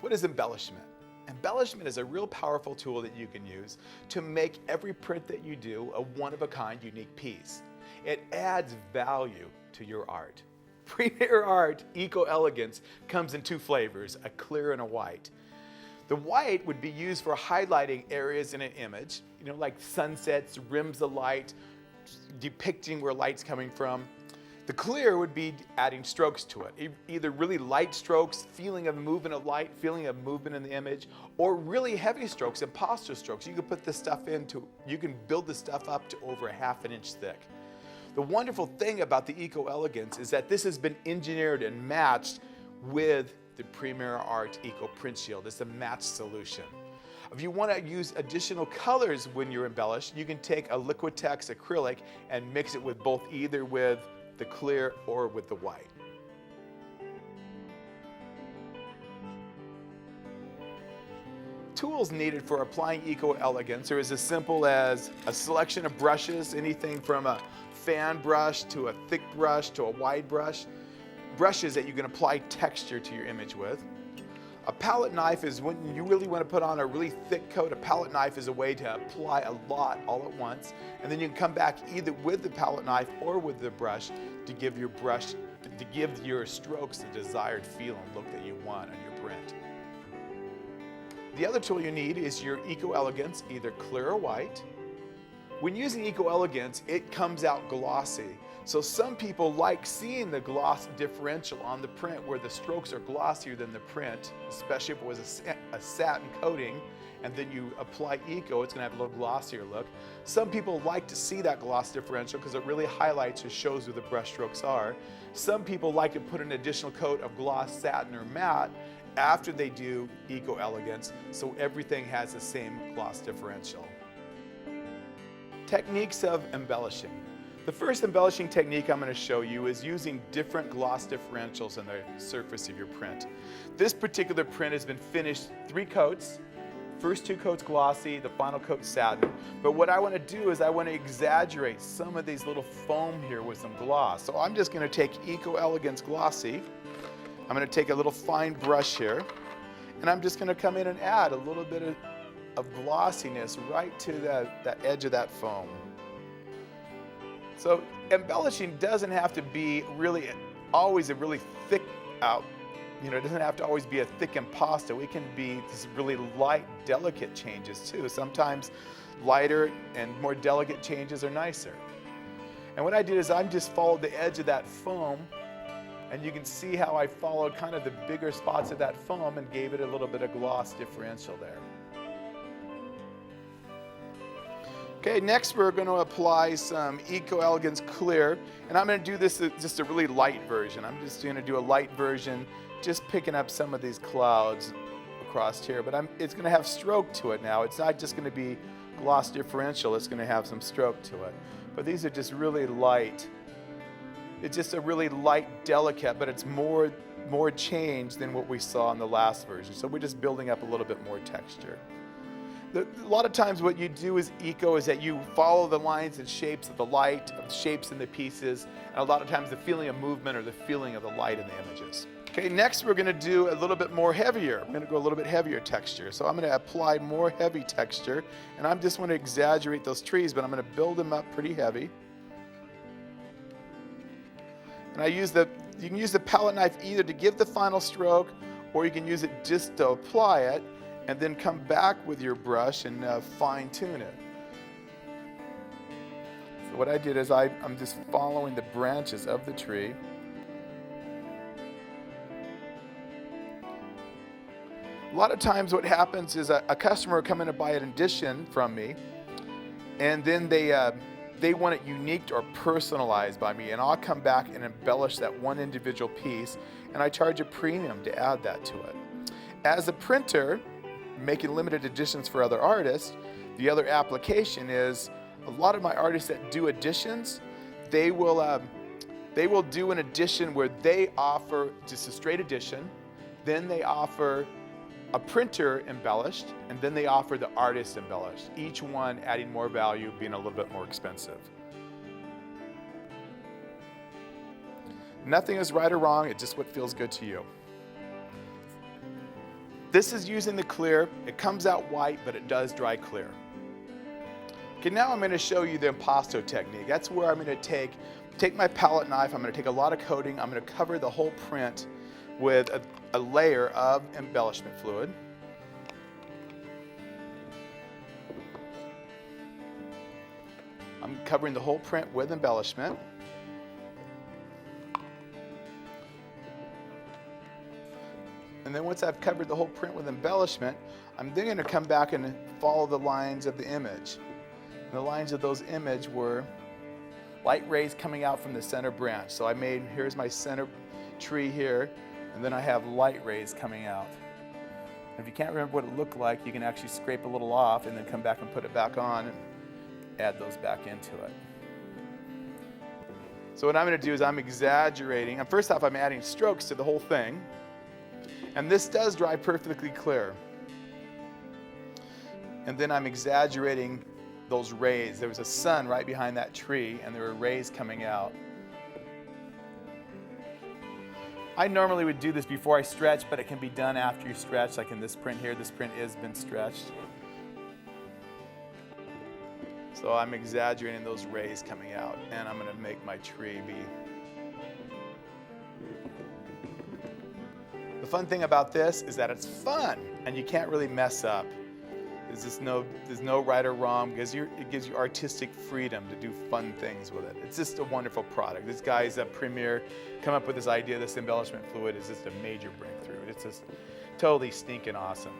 What is embellishment? Embellishment is a real powerful tool that you can use to make every print that you do a one-of-a-kind unique piece. It adds value to your art. Premier Art Eco Elegance comes in two flavors, a clear and a white. The white would be used for highlighting areas in an image, like sunsets, rims of light, depicting where light's coming from. The clear would be adding strokes to it, either really light strokes, feeling of movement of light, feeling of movement in the image, or really heavy strokes, imposter strokes. You can put this stuff you can build this stuff up to over 1/2 inch thick. The wonderful thing about the Eco Elegance is that this has been engineered and matched with the Premier Art Eco Print Shield. It's a matched solution. If you want to use additional colors when you're embellished, you can take a Liquitex acrylic and mix it with both, either with the clear or with the white. Tools needed for applying Eco Elegance are as simple as a selection of brushes, anything from a fan brush to a thick brush to a wide brush. Brushes that you can apply texture to your image with. A palette knife is when you really want to put on a really thick coat. A palette knife is a way to apply a lot all at once, and then you can come back either with the palette knife or with the brush to give your strokes the desired feel and look that you want on your print. The other tool you need is your Eco Elegance, either clear or white. When using Eco Elegance, it comes out glossy. So some people like seeing the gloss differential on the print where the strokes are glossier than the print, especially if it was a satin coating, and then you apply Eco, it's gonna have a little glossier look. Some people like to see that gloss differential because it really highlights or shows where the brush strokes are. Some people like to put an additional coat of gloss, satin, or matte after they do Eco Elegance, so everything has the same gloss differential. Techniques of embellishing. The first embellishing technique I'm going to show you is using different gloss differentials on the surface of your print. This particular print has been finished 3 coats. First 2 coats glossy, the final coat satin. But what I want to do is I want to exaggerate some of these little foam here with some gloss. So I'm just going to take Eco Elegance Glossy. I'm going to take a little fine brush here, and I'm just going to come in and add a little bit of glossiness right to that edge of that foam. So embellishing doesn't have to be always a really thick it doesn't have to always be a thick impasto. It can be these really light, delicate changes too. Sometimes lighter and more delicate changes are nicer. And what I did is I just followed the edge of that foam, and you can see how I followed kind of the bigger spots of that foam and gave it a little bit of gloss differential there. Okay, next we're going to apply some Eco Elegance Clear, and I'm going to do this just a really light version. I'm just going to do a light version, just picking up some of these clouds across here, but it's going to have stroke to it now. It's not just going to be gloss differential, it's going to have some stroke to it. But these are just really light. It's just a really light, delicate, but it's more change than what we saw in the last version. So we're just building up a little bit more texture. A lot of times what you do is Eco is that you follow the lines and shapes of the light, of the shapes in the pieces, and a lot of times the feeling of movement or the feeling of the light in the images. Okay, next we're going to do a little bit more heavier. I'm going to go a little bit heavier texture. So I'm going to apply more heavy texture, and I just want to exaggerate those trees, but I'm going to build them up pretty heavy. And you can use the palette knife either to give the final stroke, or you can use it just to apply it, and then come back with your brush and fine tune it. So what I did is I'm just following the branches of the tree. A lot of times what happens is a customer will come in to buy an edition from me, and then they want it unique or personalized by me, and I'll come back and embellish that one individual piece, and I charge a premium to add that to it. As a printer, making limited editions for other artists, the other application is a lot of my artists that do editions, they will do an edition where they offer just a straight edition, then they offer a printer embellished, and then they offer the artist embellished, each one adding more value, being a little bit more expensive. Nothing is right or wrong, it's just what feels good to you. This is using the clear. It comes out white, but it does dry clear. Okay, now I'm going to show you the impasto technique. That's where I'm going to take my palette knife. I'm going to take a lot of coating. I'm going to cover the whole print with a layer of embellishment fluid. I'm covering the whole print with embellishment. And then once I've covered the whole print with embellishment, I'm then going to come back and follow the lines of the image. And the lines of those image were light rays coming out from the center branch. So here's my center tree here, and then I have light rays coming out. And if you can't remember what it looked like, you can actually scrape a little off and then come back and put it back on and add those back into it. So what I'm going to do is I'm exaggerating. And first off, I'm adding strokes to the whole thing. And this does dry perfectly clear. And then I'm exaggerating those rays. There was a sun right behind that tree, and there were rays coming out. I normally would do this before I stretch, but it can be done after you stretch, like in this print here. This print has been stretched. So I'm exaggerating those rays coming out, and I'm going to make my tree be. The fun thing about this is that it's fun, and you can't really mess up. There's no right or wrong, because it gives you artistic freedom to do fun things with it. It's just a wonderful product. This guy's a premier, come up with this idea, this embellishment fluid is just a major breakthrough. It's just totally stinking awesome.